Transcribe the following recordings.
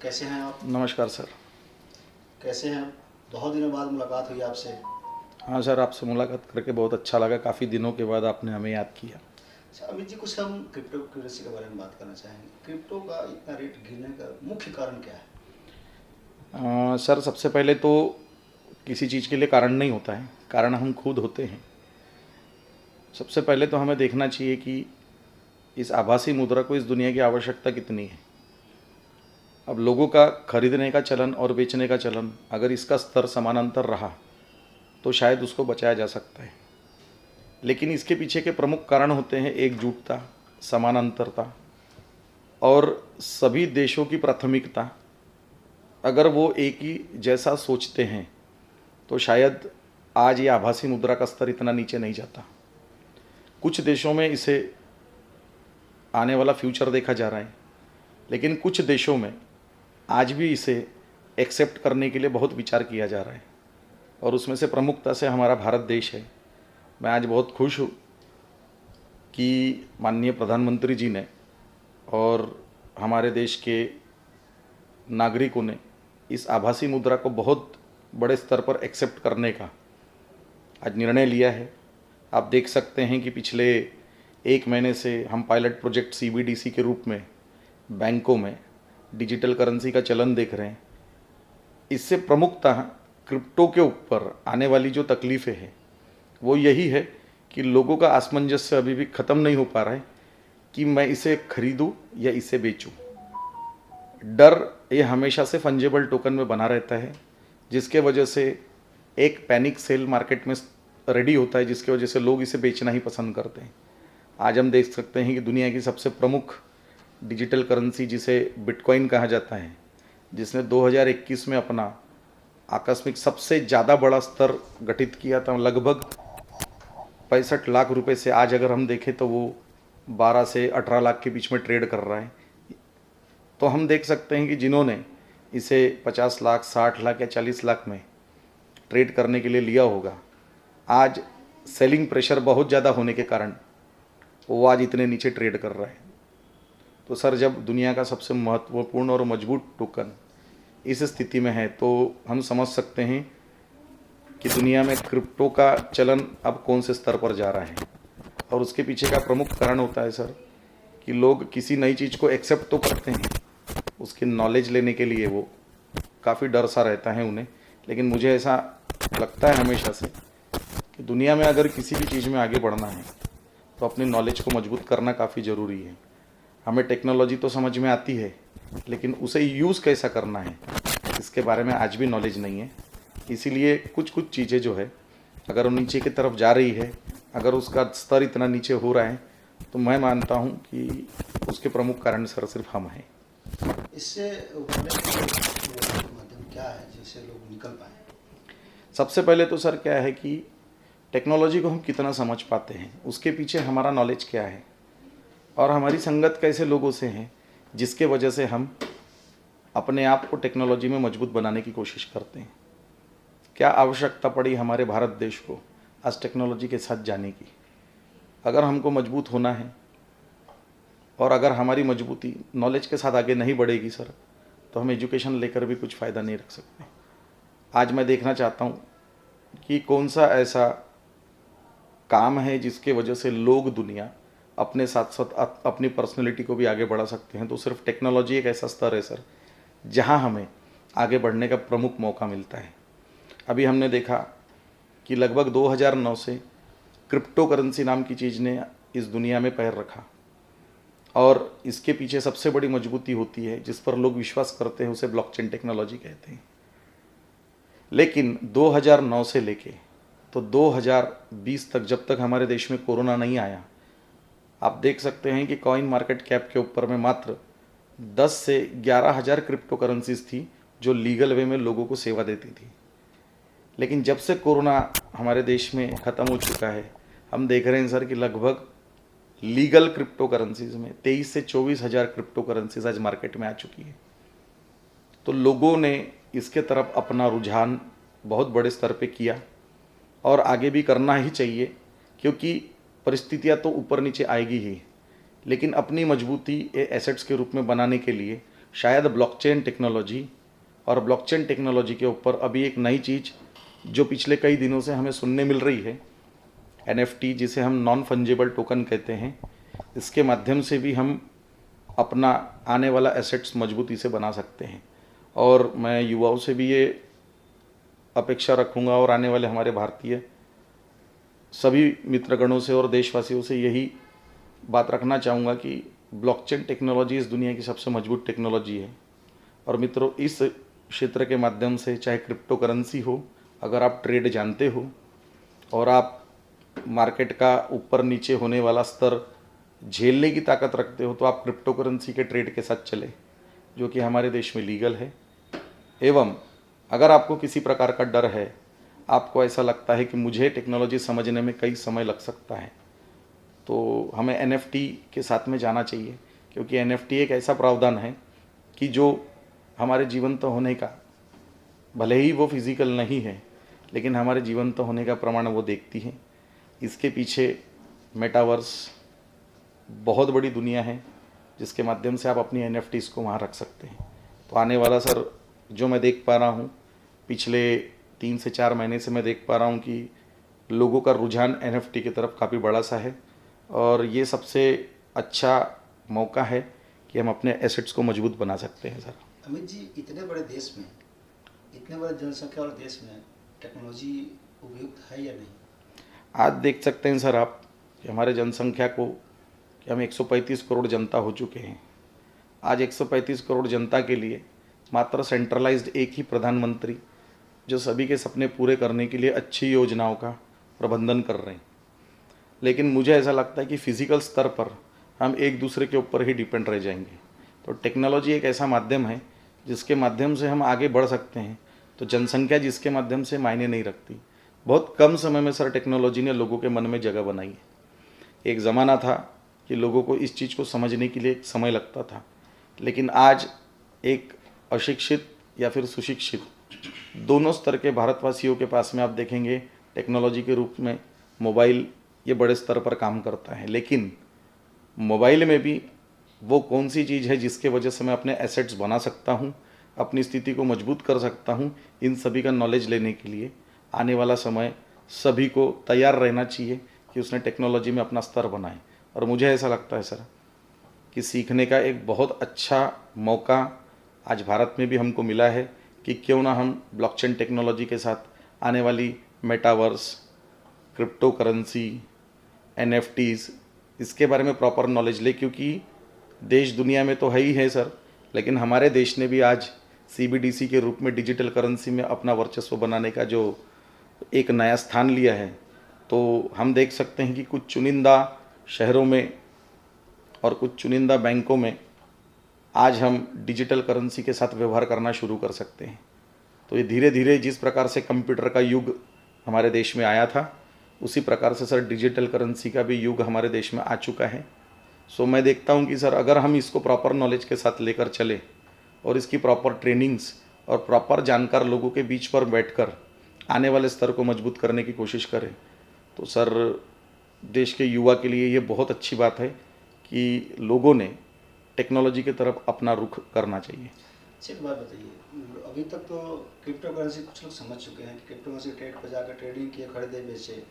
कैसे हैं आप? नमस्कार सर। कैसे हैं? बहुत दिनों बाद मुलाकात हुई आपसे। हाँ सर, आपसे मुलाकात करके बहुत अच्छा लगा। काफ़ी दिनों के बाद आपने हमें याद किया। अच्छा अमित जी, कुछ हम क्रिप्टो करेंसी के बारे में बात करना चाहेंगे। क्रिप्टो का इतना रेट गिरने का मुख्य कारण क्या है? सर, सबसे पहले तो किसी चीज़ के लिए कारण नहीं होता है, कारण हम खुद होते हैं। सबसे पहले तो हमें देखना चाहिए कि इस आभासी मुद्रा को इस दुनिया की आवश्यकता कितनी है। अब लोगों का खरीदने का चलन और बेचने का चलन अगर इसका स्तर समानांतर रहा तो शायद उसको बचाया जा सकता है, लेकिन इसके पीछे के प्रमुख कारण होते हैं एकजुटता, समानांतरता और सभी देशों की प्राथमिकता। अगर वो एक ही जैसा सोचते हैं तो शायद आज ये आभासी मुद्रा का स्तर इतना नीचे नहीं जाता। कुछ देशों में इसे आने वाला फ्यूचर देखा जा रहा है, लेकिन कुछ देशों में आज भी इसे एक्सेप्ट करने के लिए बहुत विचार किया जा रहा है, और उसमें से प्रमुखता से हमारा भारत देश है। मैं आज बहुत खुश हूँ कि माननीय प्रधानमंत्री जी ने और हमारे देश के नागरिकों ने इस आभासी मुद्रा को बहुत बड़े स्तर पर एक्सेप्ट करने का आज निर्णय लिया है। आप देख सकते हैं कि पिछले एक महीने से हम पायलट प्रोजेक्ट सीबीडीसी के रूप में बैंकों में डिजिटल करेंसी का चलन देख रहे हैं। इससे प्रमुखतः क्रिप्टो के ऊपर आने वाली जो तकलीफ़ें हैं वो यही है कि लोगों का असमंजस्य अभी भी ख़त्म नहीं हो पा रहा है कि मैं इसे खरीदूं या इसे बेचूं। डर ये हमेशा से फंजेबल टोकन में बना रहता है, जिसके वजह से एक पैनिक सेल मार्केट में रेडी होता है, जिसकी वजह से लोग इसे बेचना ही पसंद करते हैं। आज हम देख सकते हैं कि दुनिया की सबसे प्रमुख डिजिटल करेंसी जिसे बिटकॉइन कहा जाता है, जिसने 2021 में अपना आकस्मिक सबसे ज़्यादा बड़ा स्तर गठित किया था, लगभग 65 लाख रुपए से आज अगर हम देखें तो वो 12 से 18 लाख के बीच में ट्रेड कर रहा है। तो हम देख सकते हैं कि जिन्होंने इसे 50 लाख, 60 लाख या 40 लाख में ट्रेड करने के लिए लिया होगा, आज सेलिंग प्रेशर बहुत ज़्यादा होने के कारण वो आज इतने नीचे ट्रेड कर रहा है। तो सर, जब दुनिया का सबसे महत्वपूर्ण और मजबूत टोकन इस स्थिति में है तो हम समझ सकते हैं कि दुनिया में क्रिप्टो का चलन अब कौन से स्तर पर जा रहा है। और उसके पीछे का प्रमुख कारण होता है सर कि लोग किसी नई चीज़ को एक्सेप्ट तो करते हैं, उसकी नॉलेज लेने के लिए वो काफ़ी डर सा रहता है उन्हें। लेकिन मुझे ऐसा लगता है हमेशा से कि दुनिया में अगर किसी भी चीज़ में आगे बढ़ना है तो अपनी नॉलेज को मजबूत करना काफ़ी ज़रूरी है। हमें टेक्नोलॉजी तो समझ में आती है, लेकिन उसे यूज़ कैसा करना है इसके बारे में आज भी नॉलेज नहीं है। इसीलिए कुछ कुछ चीज़ें जो है अगर वो नीचे की तरफ जा रही है, अगर उसका स्तर इतना नीचे हो रहा है, तो मैं मानता हूँ कि उसके प्रमुख कारण सर सिर्फ हम हैं। इससे उभरने के माध्यम क्या है जिससे लोग निकल पाए? सबसे पहले तो सर क्या है कि टेक्नोलॉजी को हम कितना समझ पाते हैं, उसके पीछे हमारा नॉलेज क्या है और हमारी संगत कैसे लोगों से है, जिसके वजह से हम अपने आप को टेक्नोलॉजी में मजबूत बनाने की कोशिश करते हैं। क्या आवश्यकता पड़ी हमारे भारत देश को आज टेक्नोलॉजी के साथ जाने की? अगर हमको मजबूत होना है और अगर हमारी मजबूती नॉलेज के साथ आगे नहीं बढ़ेगी सर, तो हम एजुकेशन लेकर भी कुछ फ़ायदा नहीं रख सकते। आज मैं देखना चाहता हूँ कि कौन सा ऐसा काम है जिसके वजह से लोग दुनिया अपने साथ साथ अपनी पर्सनैलिटी को भी आगे बढ़ा सकते हैं। तो सिर्फ टेक्नोलॉजी एक ऐसा स्तर है सर जहाँ हमें आगे बढ़ने का प्रमुख मौका मिलता है। अभी हमने देखा कि लगभग 2009 से क्रिप्टो करेंसी नाम की चीज़ ने इस दुनिया में पैर रखा, और इसके पीछे सबसे बड़ी मजबूती होती है जिस पर लोग विश्वास करते हैं, उसे ब्लॉकचेन टेक्नोलॉजी कहते हैं। लेकिन 2009 से लेके तो 2020 तक, जब तक हमारे देश में कोरोना नहीं आया, आप देख सकते हैं कि कॉइन मार्केट कैप के ऊपर में मात्र 10 से 11 हज़ार क्रिप्टो करेंसीज थी जो लीगल वे में लोगों को सेवा देती थी। लेकिन जब से कोरोना हमारे देश में ख़त्म हो चुका है, हम देख रहे हैं सर कि लगभग लीगल क्रिप्टो करेंसीज में 23 से 24 हज़ार क्रिप्टो करेंसीज आज मार्केट में आ चुकी है। तो लोगों ने इसके तरफ अपना रुझान बहुत बड़े स्तर पे किया और आगे भी करना ही चाहिए, क्योंकि परिस्थितियां तो ऊपर नीचे आएगी ही, लेकिन अपनी मजबूती एसेट्स के रूप में बनाने के लिए शायद ब्लॉकचेन टेक्नोलॉजी, और ब्लॉकचेन टेक्नोलॉजी के ऊपर अभी एक नई चीज़ जो पिछले कई दिनों से हमें सुनने मिल रही है, NFT, जिसे हम नॉन फंजेबल टोकन कहते हैं, इसके माध्यम से भी हम अपना आने वाला एसेट्स मजबूती से बना सकते हैं। और मैं युवाओं से भी ये अपेक्षा रखूँगा और आने वाले हमारे भारतीय सभी मित्रगणों से और देशवासियों से यही बात रखना चाहूँगा कि ब्लॉकचेन टेक्नोलॉजी इस दुनिया की सबसे मजबूत टेक्नोलॉजी है। और मित्रों, इस क्षेत्र के माध्यम से चाहे क्रिप्टो करेंसी हो, अगर आप ट्रेड जानते हो और आप मार्केट का ऊपर नीचे होने वाला स्तर झेलने की ताकत रखते हो, तो आप क्रिप्टो करेंसी के ट्रेड के साथ चले, जो कि हमारे देश में लीगल है। एवं अगर आपको किसी प्रकार का डर है, आपको ऐसा लगता है कि मुझे टेक्नोलॉजी समझने में कई समय लग सकता है, तो हमें NFT के साथ में जाना चाहिए, क्योंकि NFT एक ऐसा प्रावधान है कि जो हमारे जीवंत होने का, भले ही वो फिजिकल नहीं है, लेकिन हमारे जीवंत होने का प्रमाण वो देखती है। इसके पीछे मेटावर्स बहुत बड़ी दुनिया है, जिसके माध्यम से आप अपनी NFTs को वहाँ रख सकते हैं। तो आने वाला सर, जो मैं देख पा रहा हूँ, पिछले 3 से 4 महीने से मैं देख पा रहा हूँ कि लोगों का रुझान NFT की तरफ काफ़ी बड़ा सा है, और ये सबसे अच्छा मौका है कि हम अपने एसेट्स को मजबूत बना सकते हैं। सर अमित जी, इतने बड़े देश में, इतने बड़े जनसंख्या वाले देश में टेक्नोलॉजी उपयुक्त है या नहीं? आज देख सकते हैं सर आप कि हमारे जनसंख्या को, कि हम 135 करोड़ जनता हो चुके हैं। आज 135 करोड़ जनता के लिए मात्र सेंट्रलाइज्ड एक ही प्रधानमंत्री, जो सभी के सपने पूरे करने के लिए अच्छी योजनाओं का प्रबंधन कर रहे हैं। लेकिन मुझे ऐसा लगता है कि फिजिकल स्तर पर हम एक दूसरे के ऊपर ही डिपेंड रह जाएंगे। तो टेक्नोलॉजी एक ऐसा माध्यम है जिसके माध्यम से हम आगे बढ़ सकते हैं। तो जनसंख्या जिसके माध्यम से मायने नहीं रखती। बहुत कम समय में सर टेक्नोलॉजी ने लोगों के मन में जगह बनाई है। एक ज़माना था कि लोगों को इस चीज़ को समझने के लिए समय लगता था, लेकिन आज एक अशिक्षित या फिर सुशिक्षित दोनों स्तर के भारतवासियों के पास में आप देखेंगे टेक्नोलॉजी के रूप में मोबाइल ये बड़े स्तर पर काम करता है। लेकिन मोबाइल में भी वो कौन सी चीज़ है जिसके वजह से मैं अपने एसेट्स बना सकता हूँ, अपनी स्थिति को मजबूत कर सकता हूँ, इन सभी का नॉलेज लेने के लिए आने वाला समय सभी को तैयार रहना चाहिए कि उसने टेक्नोलॉजी में अपना स्तर बनाए। और मुझे ऐसा लगता है सर कि सीखने का एक बहुत अच्छा मौका आज भारत में भी हमको मिला है कि क्यों ना हम ब्लॉकचेन टेक्नोलॉजी के साथ आने वाली मेटावर्स, क्रिप्टो करेंसी, NFTs, इसके बारे में प्रॉपर नॉलेज ले। क्योंकि देश दुनिया में तो है ही है सर, लेकिन हमारे देश ने भी आज CBDC के रूप में डिजिटल करेंसी में अपना वर्चस्व बनाने का जो एक नया स्थान लिया है। तो हम देख सकते हैं कि कुछ चुनिंदा शहरों में और कुछ चुनिंदा बैंकों में आज हम डिजिटल करेंसी के साथ व्यवहार करना शुरू कर सकते हैं। तो ये धीरे धीरे जिस प्रकार से कंप्यूटर का युग हमारे देश में आया था, उसी प्रकार से सर डिजिटल करेंसी का भी युग हमारे देश में आ चुका है। सो मैं देखता हूँ कि सर अगर हम इसको प्रॉपर नॉलेज के साथ लेकर चले और इसकी प्रॉपर ट्रेनिंग्स और प्रॉपर जानकार लोगों के बीच पर बैठकर आने वाले स्तर को मजबूत करने की कोशिश करें, तो सर देश के युवा के लिए ये बहुत अच्छी बात है कि लोगों ने टेक्नोलॉजी की तरफ अपना रुख करना चाहिए। एक बात बताइए, अभी तक तो क्रिप्टो करेंसी कुछ लोग समझ चुके हैं कि क्रिप्टो करेंसी ट्रेड पर जाकर ट्रेडिंग किए, खरीदे बेचे,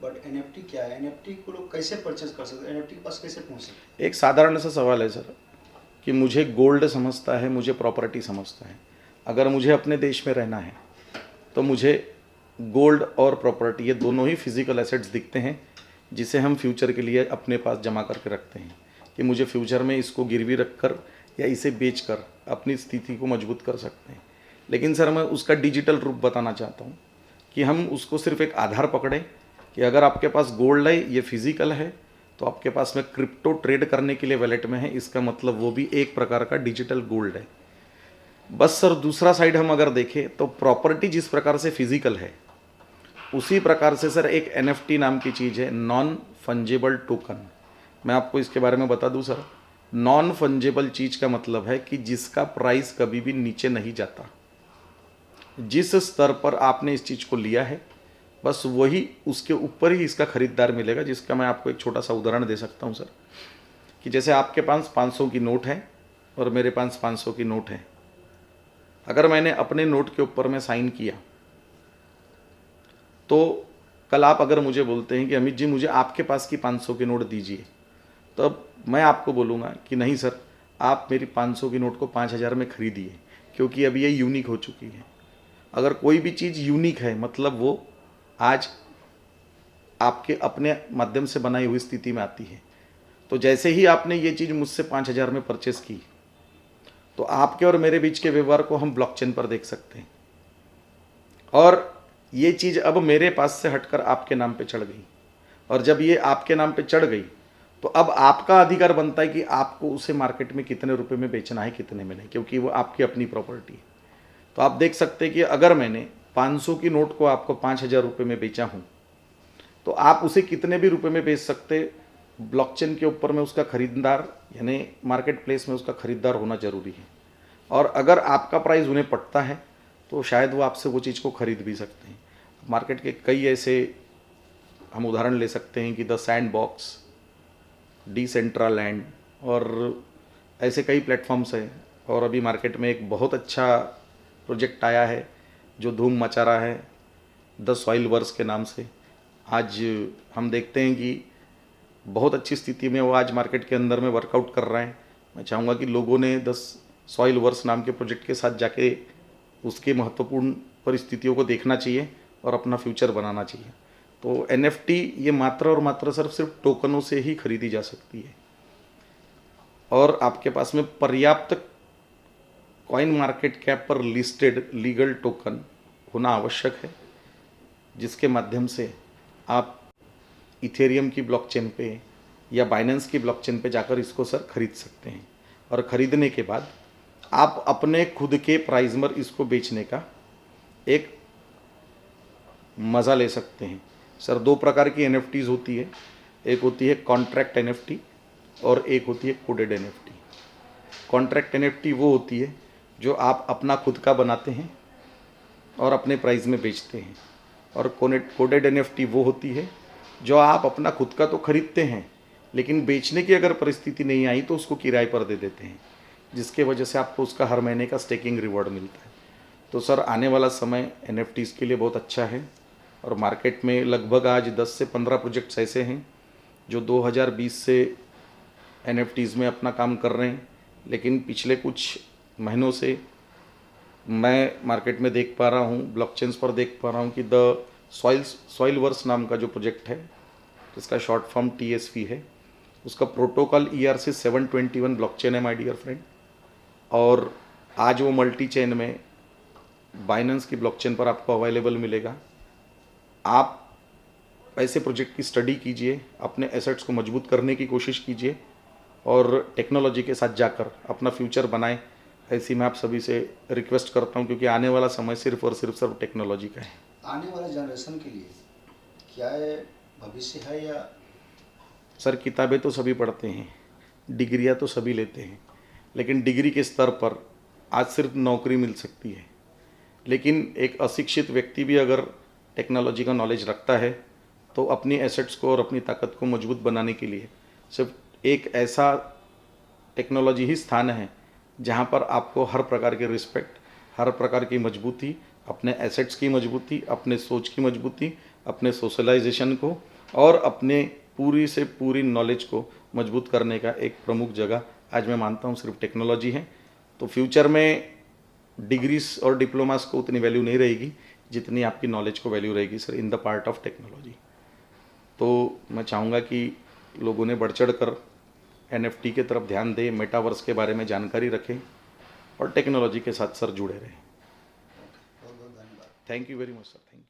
बट NFT क्या है? NFT को लोग कैसे परचेज कर सकते हैं? NFT के पास कैसे पहुंच सकते हैं? एक साधारण सा सवाल है सर कि मुझे गोल्ड समझता है, मुझे प्रॉपर्टी समझता है। अगर मुझे अपने देश में रहना है तो मुझे गोल्ड और प्रॉपर्टी ये दोनों ही फिजिकल एसेट्स दिखते हैं, जिसे हम फ्यूचर के लिए अपने पास जमा करके रखते हैं कि मुझे फ्यूचर में इसको गिरवी रखकर या इसे बेचकर अपनी स्थिति को मजबूत कर सकते हैं। लेकिन सर मैं उसका डिजिटल रूप बताना चाहता हूँ कि हम उसको सिर्फ एक आधार पकड़ें कि अगर आपके पास गोल्ड है, ये फिजिकल है, तो आपके पास में क्रिप्टो ट्रेड करने के लिए वैलेट में है, इसका मतलब वो भी एक प्रकार का डिजिटल गोल्ड है। बस सर दूसरा साइड हम अगर देखें तो प्रॉपर्टी जिस प्रकार से फिजिकल है, उसी प्रकार से सर एक NFT नाम की चीज़ है, नॉन फंजेबल टोकन। मैं आपको इसके बारे में बता दूं सर, नॉन फंजेबल चीज़ का मतलब है कि जिसका प्राइस कभी भी नीचे नहीं जाता। जिस स्तर पर आपने इस चीज़ को लिया है बस वही उसके ऊपर ही इसका खरीदार मिलेगा। जिसका मैं आपको एक छोटा सा उदाहरण दे सकता हूं सर, कि जैसे आपके पास 500 की नोट है और मेरे पास 500 की नोट है, अगर मैंने अपने नोट के ऊपर में साइन किया तो कल आप अगर मुझे बोलते हैं कि अमित जी मुझे आपके पास की 500 की नोट दीजिए, तब मैं आपको बोलूँगा कि नहीं सर, आप मेरी 500 की नोट को 5000 में खरीदिए, क्योंकि अभी ये यूनिक हो चुकी है। अगर कोई भी चीज़ यूनिक है मतलब वो आज आपके अपने माध्यम से बनाई हुई स्थिति में आती है। तो जैसे ही आपने ये चीज़ मुझसे 5000 में परचेस की, तो आपके और मेरे बीच के व्यवहार को हम ब्लॉकचेन पर देख सकते हैं, और ये चीज़ अब मेरे पास से हटकर आपके नाम पे चढ़ गई, और जब ये आपके नाम पे चढ़ गई तो अब आपका अधिकार बनता है कि आपको उसे मार्केट में कितने रुपए में बेचना है, कितने में नहीं, क्योंकि वो आपकी अपनी प्रॉपर्टी है। तो आप देख सकते हैं कि अगर मैंने 500 की नोट को आपको 5000 रुपये में बेचा हूँ, तो आप उसे कितने भी रुपए में बेच सकते, ब्लॉकचेन के ऊपर में उसका खरीदार यानी मार्केट प्लेस में उसका खरीदार होना जरूरी है। और अगर आपका प्राइस उन्हें पटता है तो शायद वो आपसे वो चीज़ को खरीद भी सकते हैं। मार्केट के कई ऐसे हम उदाहरण ले सकते हैं कि द सैंडबॉक्स, डिसेंट्रालैंड और ऐसे कई प्लेटफॉर्म्स हैं। और अभी मार्केट में एक बहुत अच्छा प्रोजेक्ट आया है जो धूम मचा रहा है, द सॉइल वर्स के नाम से। आज हम देखते हैं कि बहुत अच्छी स्थिति में वो आज मार्केट के अंदर में वर्कआउट कर रहे हैं। मैं चाहूँगा कि लोगों ने द सॉइल वर्स नाम के प्रोजेक्ट के साथ जाके उसके महत्वपूर्ण परिस्थितियों को देखना चाहिए और अपना फ्यूचर बनाना चाहिए। तो NFT ये मात्र और मात्र सिर्फ टोकनों से ही खरीदी जा सकती है, और आपके पास में पर्याप्त कॉइन मार्केट कैप पर लिस्टेड लीगल टोकन होना आवश्यक है, जिसके माध्यम से आप इथेरियम की ब्लॉकचेन पे या बाइनेंस की ब्लॉकचेन पे जाकर इसको सर खरीद सकते हैं, और ख़रीदने के बाद आप अपने खुद के प्राइस पर इसको बेचने का एक मज़ा ले सकते हैं। सर 2 प्रकार की NFTs होती है, एक होती है कॉन्ट्रैक्ट NFT और एक होती है कोडेड NFT। कॉन्ट्रैक्ट NFT वो होती है जो आप अपना खुद का बनाते हैं और अपने प्राइस में बेचते हैं, और कोडेड NFT वो होती है जो आप अपना खुद का तो खरीदते हैं लेकिन बेचने की अगर परिस्थिति नहीं आई तो उसको किराए पर दे देते हैं, जिसके वजह से आपको उसका हर महीने का स्टेकिंग रिवॉर्ड मिलता है। तो सर आने वाला समय NFTs के लिए बहुत अच्छा है, और मार्केट में लगभग आज 10 से 15 प्रोजेक्ट्स ऐसे हैं जो 2020 से NFTs में अपना काम कर रहे हैं। लेकिन पिछले कुछ महीनों से मैं मार्केट में देख पा रहा हूँ, ब्लॉकचेन्स पर देख पा रहा हूँ कि द सॉइल वर्स नाम का जो प्रोजेक्ट है, जिसका शॉर्ट फॉर्म TSV है, उसका प्रोटोकॉल ERC-721 ब्लॉकचेन है माय डियर फ्रेंड, और आज वो मल्टी चेन में बाइनेंस की ब्लॉकचेन पर आपको अवेलेबल मिलेगा। आप ऐसे प्रोजेक्ट की स्टडी कीजिए, अपने एसेट्स को मजबूत करने की कोशिश कीजिए और टेक्नोलॉजी के साथ जाकर अपना फ्यूचर बनाएं, ऐसी मैं आप सभी से रिक्वेस्ट करता हूं, क्योंकि आने वाला समय सिर्फ और सिर्फ टेक्नोलॉजी का है। आने वाले जनरेशन के लिए क्या है भविष्य है या? सर किताबें तो सभी पढ़ते हैं, डिग्रियां तो सभी लेते हैं, लेकिन डिग्री के स्तर पर आज सिर्फ नौकरी मिल सकती है। लेकिन एक अशिक्षित व्यक्ति भी अगर टेक्नोलॉजी का नॉलेज रखता है तो अपनी एसेट्स को और अपनी ताकत को मजबूत बनाने के लिए सिर्फ एक ऐसा टेक्नोलॉजी ही स्थान है जहां पर आपको हर प्रकार के रिस्पेक्ट, हर प्रकार की मजबूती, अपने एसेट्स की मजबूती, अपने सोच की मजबूती, अपने सोशलाइजेशन को और अपने पूरी से पूरी नॉलेज को मजबूत करने का एक प्रमुख जगह आज मैं मानता हूँ सिर्फ टेक्नोलॉजी है। तो फ्यूचर में डिग्रीज और डिप्लोमास को उतनी वैल्यू नहीं रहेगी जितनी आपकी नॉलेज को वैल्यू रहेगी sir in the part of technology. तो मैं चाहूँगा कि लोगों ने बढ़ चढ़ कर NFT के तरफ ध्यान दें, मेटावर्स के बारे में जानकारी रखें और टेक्नोलॉजी के साथ सर जुड़े रहें। बहुत बहुत धन्यवाद। Thank you very much sir, thank you.